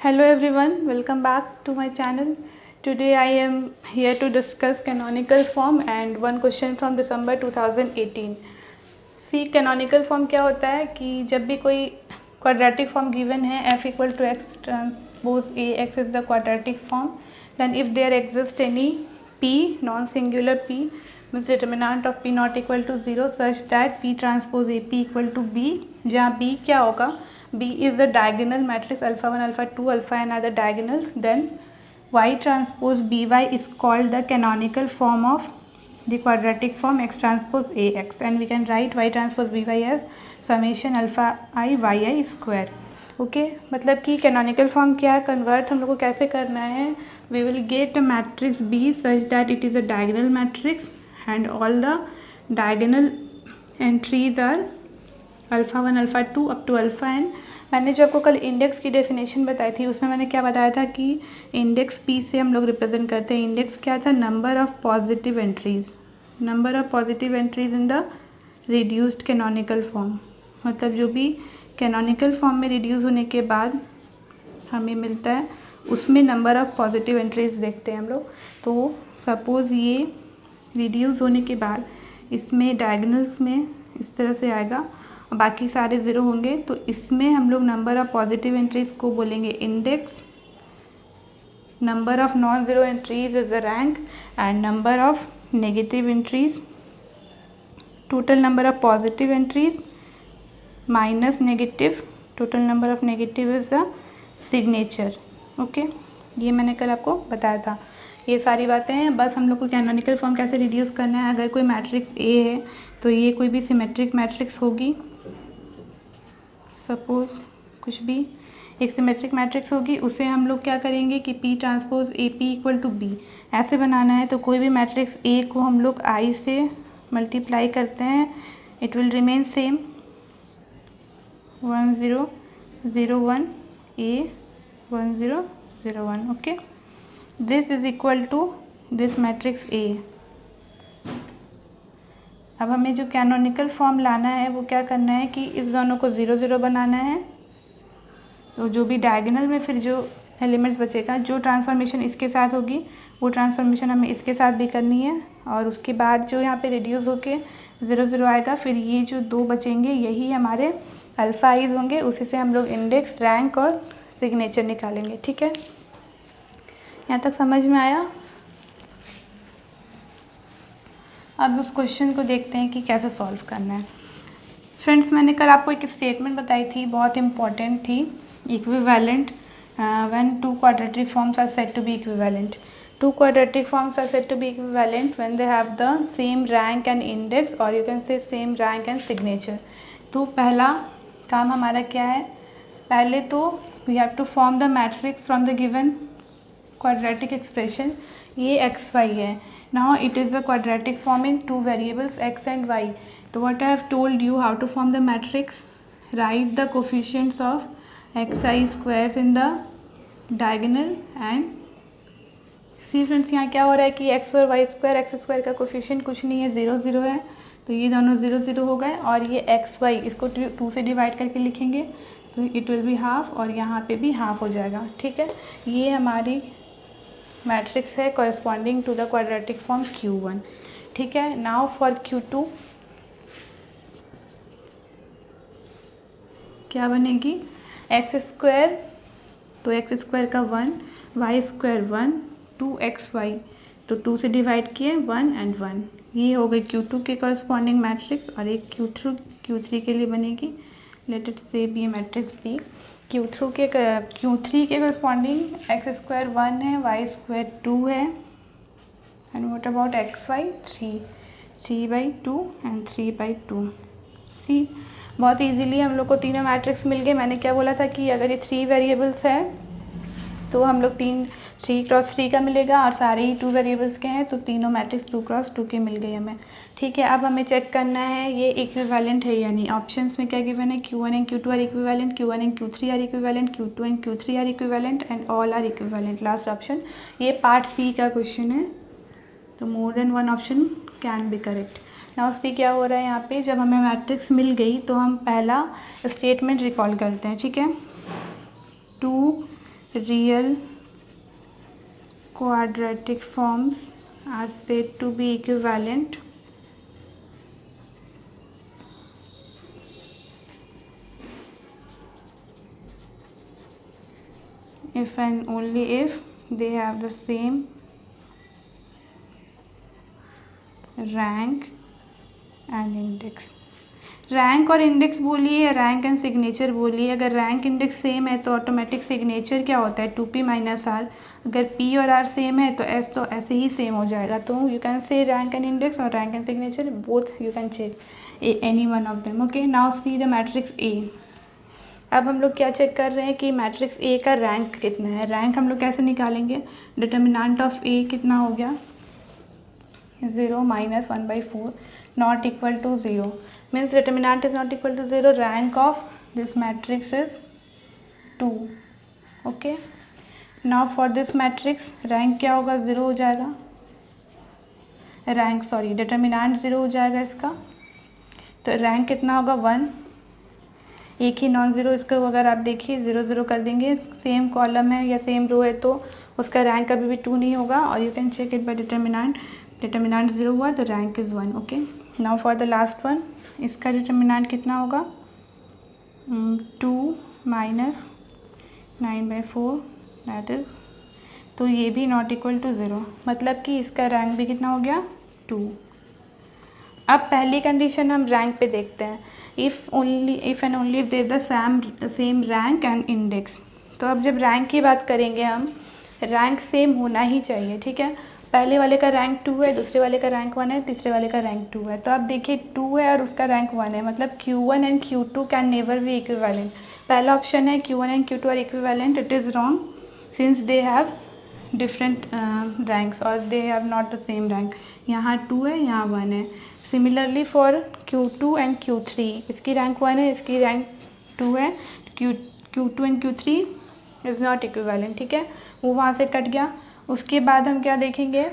Hello everyone, welcome back to my channel. Today I am here to discuss canonical form and one question from December 2018. See, canonical form क्या होता है कि जब भी कोई quadratic form given है f equal to x transpose a, x is the quadratic form, then if there exists any p, non-singular p, means determinant of p not equal to 0 such that p transpose a p equal to b, जहाँ b क्या होगा, B is the diagonal matrix alpha 1, alpha 2, alpha n are the diagonals, then y transpose by is called the canonical form of the quadratic form x transpose ax, and we can write y transpose by as summation alpha I yi square. Okay मतलब कि canonical form क्या है, convert हम लोग को कैसे करना है. We will get a matrix B such that it is a diagonal matrix and all the diagonal entries are alpha 1, alpha 2 up to alpha n. मैंने जो आपको कल इंडेक्स की डेफिनेशन बताई थी उसमें मैंने क्या बताया था कि इंडेक्स p से हम लोग रिप्रेजेंट करते हैं. इंडेक्स क्या था, number of positive entries, number of positive entries in the reduced canonical form. मतलब जो भी कैनोनिकल फॉर्म में रिड्यूस होने के बाद हमें मिलता है उसमें नंबर ऑफ़ पॉजिटिव एंट्रीज़ देखते हैं हम लोग. तो सपोज़ ये रिड्यूस होने के बाद इसमें डायगोनल्स में इस तरह से आएगा, बाकी सारे ज़ीरो होंगे, तो इसमें हम लोग नंबर ऑफ़ पॉजिटिव एंट्रीज़ को बोलेंगे index. Number of non zero entries is the rank and number of negative entries, total number of positive entries minus negative, total number of negative is the signature. Okay, ये मैंने कल आपको बताया था. ये सारी बातें हैं, बस हम लोग को कैनोनिकल फॉर्म कैसे रिड्यूस करना है. अगर कोई मैट्रिक्स ए है तो ये कोई भी सिमेट्रिक मैट्रिक्स होगी, सपोज़ कुछ भी एक सिमेट्रिक मैट्रिक्स होगी, उसे हम लोग क्या करेंगे कि P transpose A P equal to B ऐसे बनाना है. तो कोई भी मैट्रिक्स ए को हम लोग आई से मल्टीप्लाई करते हैं, it will remain same 1 0 0 1 a 1 0 0 1. Okay, this is equal to this matrix A. अब हमें जो कैनोनिकल फॉर्म लाना है वो क्या करना है कि इस दोनों को 0 0 बनाना है. तो जो भी डायगोनल में फिर जो एलिमेंट्स बचेगा, जो ट्रांसफॉर्मेशन इसके साथ होगी वो ट्रांसफॉर्मेशन हमें इसके साथ भी करनी है. और उसके बाद जो यहाँ पे रिड्यूस होके 0 0 आएगा, फिर ये जो दो बचेंगे यही हमारे अल्फ़ा आइज होंगे. उसी से हम लोग इंडेक्स, रैंक और सिग्नेचर निकालेंगे. ठीक है, यहाँ तक समझ में आया. अब उस क्वेश्चन को देखते हैं कि कैसे सॉल्व करना है. फ्रेंड्स, मैंने कल आपको एक स्टेटमेंट बताई थी, बहुत इंपॉर्टेंट थी. Equivalent when two quadratic forms are said to be equivalent. Two quadratic forms are said to be equivalent when they have the same rank and index, और you can say same rank and signature. तो पहला काम हमारा क्या है, पहले तो we have to form the matrix from the given quadratic expression. ये एक्स वाई है. Now it is a quadratic form in two variables x and y. So what I have told you how to form the matrix, write the coefficients of xi squares in the diagonal and see friends, यहाँ क्या हो रहा है कि x और y square, x square का coefficient कुछ नहीं है, 0 0 है. तो ये दोनों 0 0 हो गए, और ये x y इसको 2 से डिवाइड करके लिखेंगे तो इट विल बी हाफ, और यहाँ पे भी हाफ हो जाएगा. ठीक है, ये हमारी मैट्रिक्स है corresponding to the quadratic form Q1. ठीक है, नाउ फॉर Q2 क्या बनेगी, एक्स स्क्वायर, तो एक्स स्क्वायर का 1, वाई स्क्वायर 1, 2xy, तो 2 से डिवाइड किए 1 and 1. ये हो गई Q2 के कॉरस्पॉन्डिंग मैट्रिक्स. और एक Q3 के लिए बनेगी, लेट इट से बी मैट्रिक्स बी. Q3 के कॉरस्पॉन्डिंग एक्स स्क्वायर 1 है, वाई स्क्वायर 2 है, and what about x y 3/2 and 3/2. See, बहुत इजीली हम लोग को तीनों मैट्रिक्स मिल गए. मैंने क्या बोला था कि अगर ये 3 वेरिएबल्स है तो हम लोग 3 क्रॉस 3 का मिलेगा, और सारे ही 2 वेरिएबल्स के हैं तो तीनों मैट्रिक्स 2 क्रॉस 2 के मिल गए हमें. ठीक है, अब हमें चेक करना है ये इक्विवेलेंट है या नहीं. ऑप्शंस में क्या गिवन है, Q1 and Q2 are equivalent, Q1 and Q3 are equivalent, Q2 and Q3 are equivalent, and all are equivalent. Last option, ये पार्ट सी का क्वेश्चन है, तो more than one option can be correct. Now C क्या हो रहा है यहाँ पे, जब हमें मैट्रिक्स मिल गई तो हम पहला स्टेटमेंट रिकॉल करते हैं. ठीक है, 2 real quadratic forms are said to be equivalent if and only if they have the same rank and index। Rank और इंडेक्स बोलिए या रैंक एंड सिग्नेचर बोलिए, अगर रैंक इंडेक्स सेम है तो ऑटोमेटिक सिग्नेचर क्या होता है 2p - r। अगर p और r सेम है तो s तो ऐसे ही सेम हो जाएगा। तो you can say rank and index और rank and signature both you can check any one of them. Okay, now see the matrix A. अब हम लोग क्या चेक कर रहे हैं कि मैट्रिक्स ए का रैंक कितना है। रैंक हम लोग कैसे निकालेंगे, डिटर्मिनेंट ऑफ ए कितना हो गया 0 - 1/4 not equal to 0 means determinant is not equal to 0, rank of this matrix is 2। okay, now for this matrix rank क्या होगा 0 हो जाएगा, रैंक सॉरी डिटर्मिनेंट 0 हो जाएगा इसका, तो रैंक कितना होगा 1। एक ही नॉन ज़ीरो, इसको अगर आप देखिए 0 0 कर देंगे, सेम कॉलम है या सेम रो है तो उसका रैंक कभी भी 2 नहीं होगा। और you can check it by determinant 0 हुआ तो rank is 1। Okay, now for the last one, इसका डिटर्मिनेंट कितना होगा 2 - 9/4 दैट इज़, तो ये भी नॉट इक्वल टू 0, मतलब कि इसका रैंक भी कितना हो गया 2। अब पहली कंडीशन हम रैंक पे देखते हैं, if and only if there the same rank and index. तो अब जब रैंक की बात करेंगे हम, रैंक सेम होना ही चाहिए, ठीक है। पहले वाले का रैंक 2 है, दूसरे वाले का रैंक 1 है, तीसरे वाले का रैंक 2 है। तो आप देखिए 2 है और उसका रैंक 1 है, मतलब Q1 and Q2 can never be equivalent. पहला ऑप्शन है Q1 and Q2 are equivalent, it is wrong since they have different ranks और they have not the same rank. यहाँ 2 है, यहाँ 1 है। Similarly for Q2 and Q3, इसकी rank 1 है, इसकी रैंक 2 है, Q2 and Q3 is not equivalent, ठीक है, वो वहाँ से कट गया। उसके बाद हम क्या देखेंगे,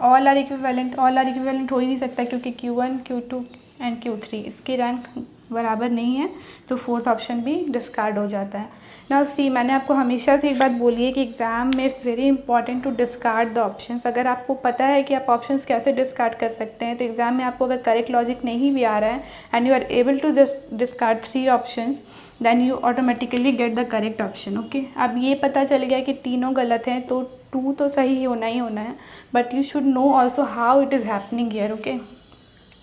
all are equivalent. All are equivalent हो ही नहीं सकता क्योंकि Q1 Q2 एंड Q3 इसकी रैंक बराबर नहीं है, तो फोर्थ ऑप्शन भी डिस्कार्ड हो जाता है। नाउ सी, मैंने आपको हमेशा से एक बात बोली है कि एग्ज़ाम में it's very important to discard the options. अगर आपको पता है कि आप ऑप्शंस कैसे डिस्कार्ड कर सकते हैं, तो एग्ज़ाम में आपको अगर करेक्ट लॉजिक नहीं भी आ रहा है and you are able to discard 3 options, then you automatically get the correct option. Okay, अब ये पता चल गया कि तीनों गलत हैं तो 2 तो सही होना ही होना है, but you should know also how it is happening here. Okay,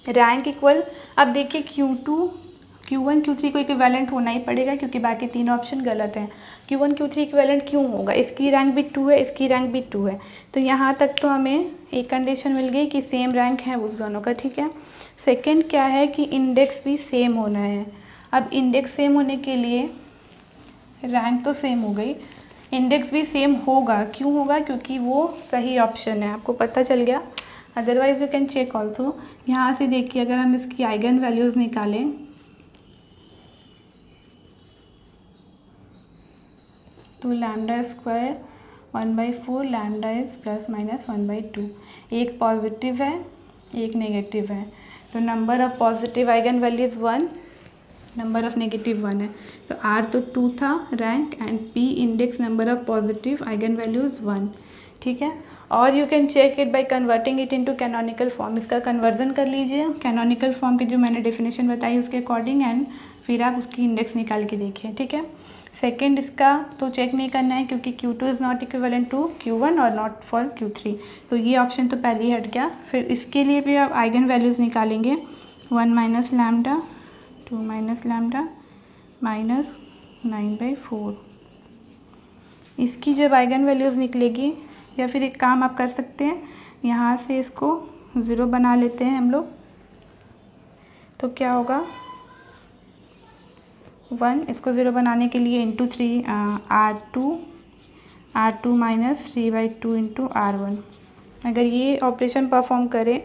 rank equal, अब देखिए Q1 Q3 को इक्विवेलेंट होना ही पड़ेगा क्योंकि बाकी 3 ऑप्शन गलत हैं। Q1 Q3 इक्विवेलेंट क्यों होगा, इसकी रैंक भी 2 है, इसकी रैंक भी 2 है, तो यहाँ तक तो हमें एक कंडीशन मिल गई कि सेम रैंक है उस दोनों का, ठीक है। सेकंड क्या है कि इंडेक्स भी सेम होना है। अब इंडेक्स सेम होने के लिए रैंक तो सेम हो गई, इंडेक्स भी सेम होगा। क्यों होगा, क्योंकि वो सही ऑप्शन है, आपको पता चल गया। Otherwise you can check also. यहाँ से देखिए, अगर हम इसकी आइगन वैल्यूज़ निकालें तो लैम्डा स्क्वायर 1/4 लैम्डा इज़ ±1/2। एक पॉजिटिव है, एक नेगेटिव है, तो number of positive eigenvalues 1, number of negative 1 है। तो R तो 2 था rank and P index number of positive eigenvalues 1, ठीक है। और you can check it by converting it into canonical form. इसका कन्वर्जन कर लीजिए कैनोनिकल फॉर्म की जो मैंने डेफिनेशन बताई उसके अकॉर्डिंग, एंड फिर आप उसकी इंडेक्स निकाल के देखिए, ठीक है। सेकेंड इसका तो चेक नहीं करना है क्योंकि Q2 is not equivalent to Q1 और नॉट फॉर Q3, तो ये ऑप्शन तो पहले ही हट गया। फिर इसके लिए भी आप आइगन वैल्यूज़ निकालेंगे 1 - लैम्डा 2 - लैम्डा -9/4। इसकी जब आइगन वैल्यूज़ निकलेगी, या फिर एक काम आप कर सकते हैं, यहाँ से इसको 0 बना लेते हैं हम लोग, तो क्या होगा 1, इसको 0 बनाने के लिए इंटू 3 R2 -3/2 इंटू R1। अगर ये ऑपरेशन परफॉर्म करें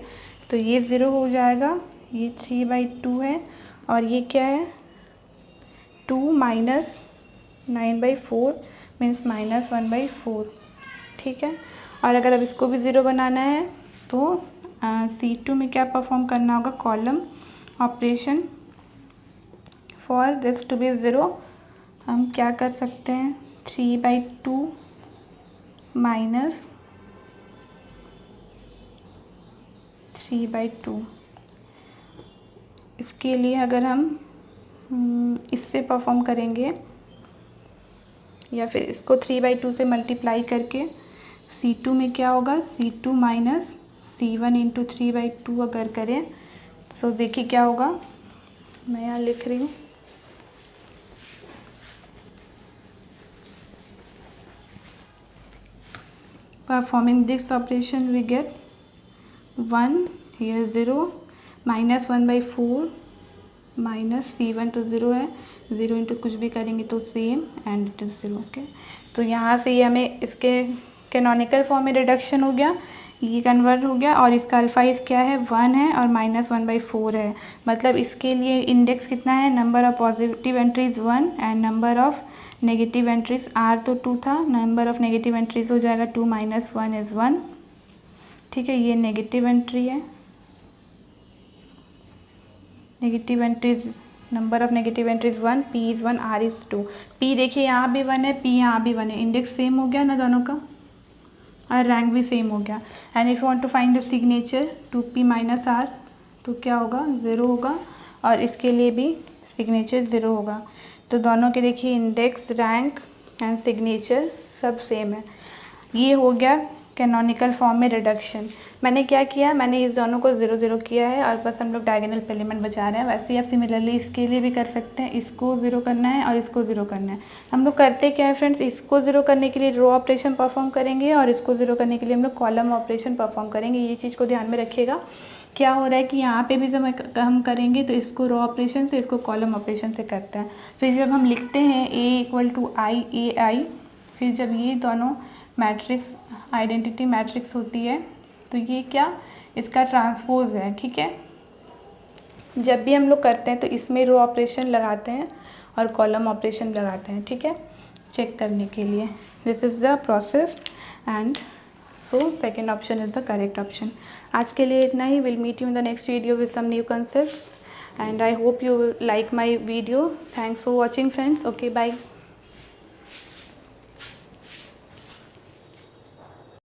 तो ये 0 हो जाएगा, ये 3/2 है और ये क्या है 2 - 9/4 मीन्स -1/4, ठीक है। और अगर अब इसको भी 0 बनाना है तो C2 में क्या परफॉर्म करना होगा, column operation. For this to be 0 हम क्या कर सकते हैं, 3/2 माइनस 3/2। इसके लिए अगर हम इससे परफॉर्म करेंगे या फिर इसको 3/2 से मल्टीप्लाई करके C2 में क्या होगा, C2 माइनस C1 इंटू 3/2 अगर करें तो देखिए क्या होगा। मैं यहाँ लिख रही हूँ, performing this operation we get 1 here 0 minus 1/4 minus C1 तो 0 है, 0 इंटू कुछ भी करेंगे तो same and it is 0। Okay, तो यहाँ से ये हमें इसके कैनोनिकल फॉर्म में रिडक्शन हो गया, ये कन्वर्ट हो गया और इसका अल्फाइज क्या है 1 है और माइनस 1/4 है। मतलब इसके लिए इंडेक्स कितना है, number of positive entries 1 and number of negative entries R तो 2 था, नंबर ऑफ नेगेटिव एंट्रीज हो जाएगा 2 माइनस 1 इज़ 1। ठीक है, ये नेगेटिव एंट्री है, negative entries number of negative entries 1, P is 1, R is 2। P देखिए यहाँ भी 1 है, P यहाँ भी 1 है, इंडेक्स सेम हो गया ना दोनों का और रैंक भी सेम हो गया। And if you want to find the signature 2P minus R तो क्या होगा, 0 होगा और इसके लिए भी सिग्नेचर 0 होगा। तो दोनों के देखिए इंडेक्स, रैंक एंड सिग्नेचर सब सेम है। ये हो गया कैनोनिकल फॉर्म में रिडक्शन। मैंने क्या किया, मैंने इस दोनों को 0 0 किया है और बस हम लोग डायगोनल एलिमेंट बचा रहे हैं। वैसे ही आप सिमिलरली इसके लिए भी कर सकते हैं, इसको 0 करना है और इसको 0 करना है। हम लोग करते क्या है फ्रेंड्स, इसको 0 करने के लिए रो ऑपरेशन परफॉर्म करेंगे और इसको 0 करने के लिए हम लोग कॉलम ऑपरेशन परफॉर्म करेंगे। ये चीज़ को ध्यान में रखिएगा। क्या हो रहा है कि यहाँ पे भी जब हम करेंगे तो इसको रो ऑपरेशन से, इसको कॉलम ऑपरेशन से करते हैं। फिर जब हम लिखते हैं A = I, फिर जब ये दोनों मैट्रिक्स आइडेंटिटी मैट्रिक्स होती है तो ये क्या, इसका ट्रांसपोज है। ठीक है, जब भी हम लोग करते हैं तो इसमें रो ऑपरेशन लगाते हैं और कॉलम ऑपरेशन लगाते हैं। ठीक है, चेक करने के लिए। This is the process and so second option is the correct option. आज के लिए इतना ही। Will meet you in the next video with some new concepts and I hope you like my video. Thanks for watching friends. Okay, bye.